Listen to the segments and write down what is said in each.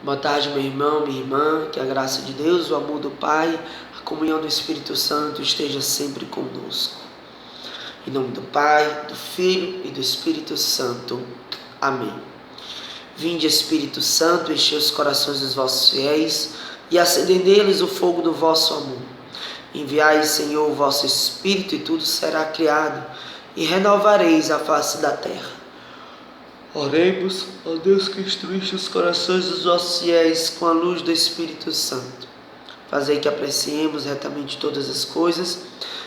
Boa tarde, meu irmão, minha irmã. Que a graça de Deus, o amor do Pai, a comunhão do Espírito Santo esteja sempre conosco. Em nome do Pai, do Filho e do Espírito Santo. Amém. Vinde, Espírito Santo, enchei os corações dos vossos fiéis e acendei neles o fogo do vosso amor. Enviai, Senhor, o vosso Espírito e tudo será criado e renovareis a face da terra. Oremos, ó Deus que instruíste os corações dos vossos fiéis com a luz do Espírito Santo. Fazei que apreciemos retamente todas as coisas,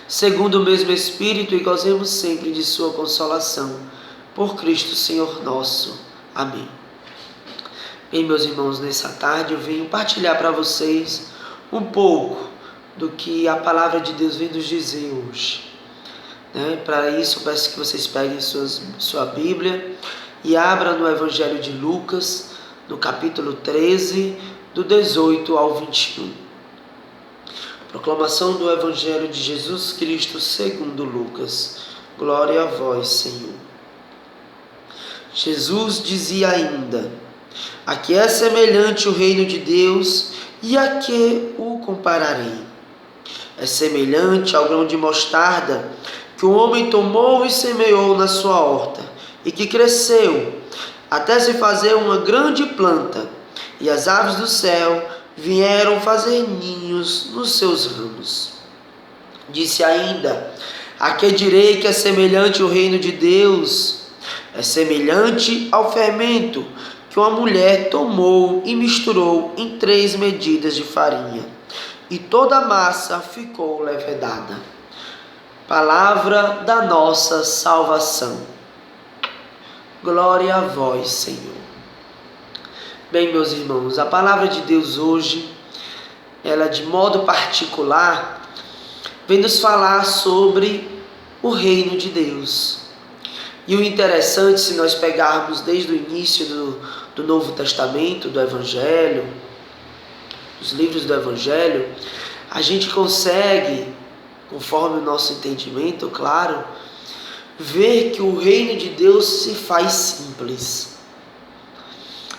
segundo o mesmo Espírito, e gozemos sempre de sua consolação. Por Cristo Senhor nosso. Amém. Bem, meus irmãos, nessa tarde eu venho partilhar para vocês um pouco do que a palavra de Deus vem nos dizer hoje. Para isso eu peço que vocês peguem sua Bíblia e abra no Evangelho de Lucas, no capítulo 13, do 18 ao 21. Proclamação do Evangelho de Jesus Cristo segundo Lucas. Glória a vós, Senhor. Jesus dizia ainda: a que é semelhante o reino de Deus e a que o compararei? É semelhante ao grão de mostarda que o homem tomou e semeou na sua horta, e que cresceu até se fazer uma grande planta, e as aves do céu vieram fazer ninhos nos seus ramos. Disse ainda: a que direi que é semelhante o reino de Deus? É semelhante ao fermento que uma mulher tomou e misturou em 3 medidas de farinha, e toda a massa ficou levedada. Palavra da nossa salvação. Glória a vós, Senhor. Bem, meus irmãos, a palavra de Deus hoje, ela de modo particular, vem nos falar sobre o reino de Deus. E o interessante, se nós pegarmos desde o início do Novo Testamento, do Evangelho, os livros do Evangelho, a gente consegue, conforme o nosso entendimento, claro, ver que o reino de Deus se faz simples.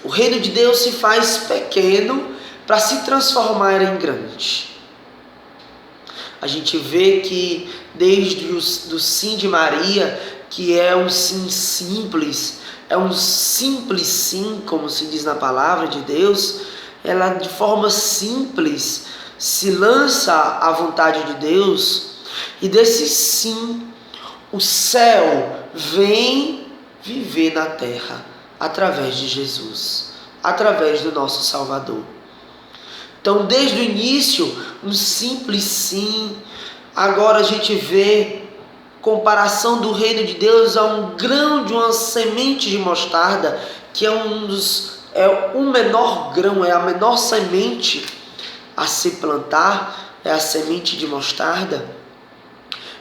O reino de Deus se faz pequeno para se transformar em grande. A gente vê que desde do sim de Maria, que é um sim simples, é um simples sim, como se diz na palavra de Deus, ela de forma simples se lança à vontade de Deus, e desse sim o céu vem viver na terra através de Jesus, através do nosso Salvador. Então, desde o início, um simples sim. Agora a gente vê comparação do reino de Deus a um grão de uma semente de mostarda, que é o menor grão, é a menor semente a se plantar, é a semente de mostarda.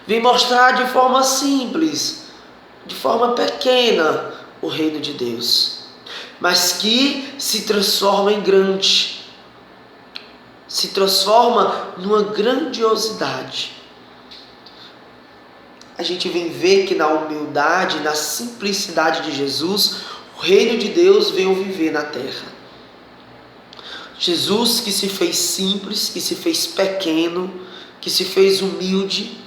Vem mostrar de forma simples, de forma pequena, o reino de Deus, mas que se transforma em grande, se transforma numa grandiosidade. A gente vem ver que na humildade, na simplicidade de Jesus, o reino de Deus veio viver na terra. Jesus que se fez simples, que se fez pequeno, que se fez humilde,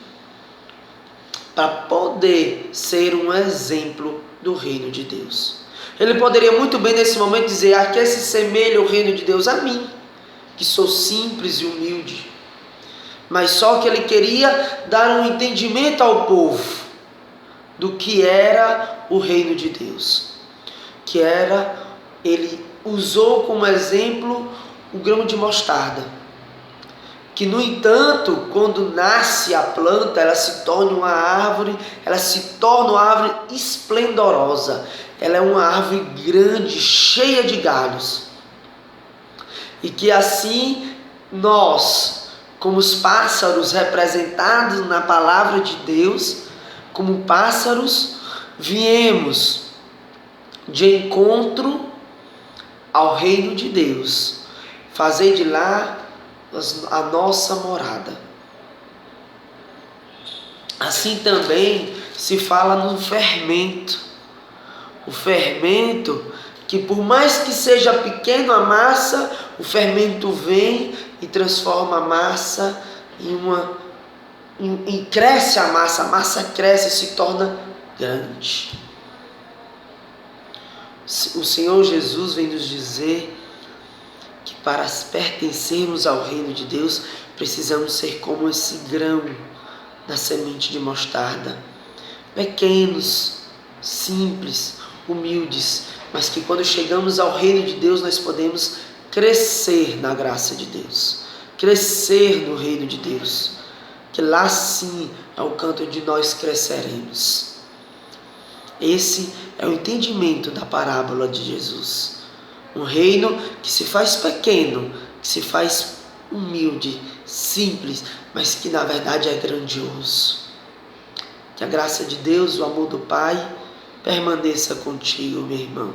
para poder ser um exemplo do reino de Deus. Ele poderia muito bem nesse momento dizer: a que se semelha o reino de Deus? A mim, que sou simples e humilde. Mas só que ele queria dar um entendimento ao povo do que era o reino de Deus. Ele usou como exemplo o grão de mostarda, que no entanto, quando nasce a planta, ela se torna uma árvore esplendorosa. Ela é uma árvore grande, cheia de galhos. E que assim nós, como os pássaros representados na palavra de Deus, como pássaros, viemos de encontro ao reino de Deus, fazer de lá a nossa morada. Assim também se fala no fermento. O fermento que por mais que seja pequeno a massa, o fermento vem e transforma a massa e cresce a massa cresce e se torna grande. O Senhor Jesus vem nos dizer que para pertencermos ao reino de Deus, precisamos ser como esse grão da semente de mostarda. Pequenos, simples, humildes, mas que quando chegamos ao reino de Deus, nós podemos crescer na graça de Deus, crescer no reino de Deus, que lá sim é o canto onde nós cresceremos. Esse é o entendimento da parábola de Jesus. Um reino que se faz pequeno, que se faz humilde, simples, mas que na verdade é grandioso. Que a graça de Deus, o amor do Pai, permaneça contigo, meu irmão.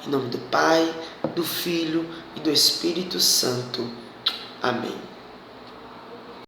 Em nome do Pai, do Filho e do Espírito Santo. Amém.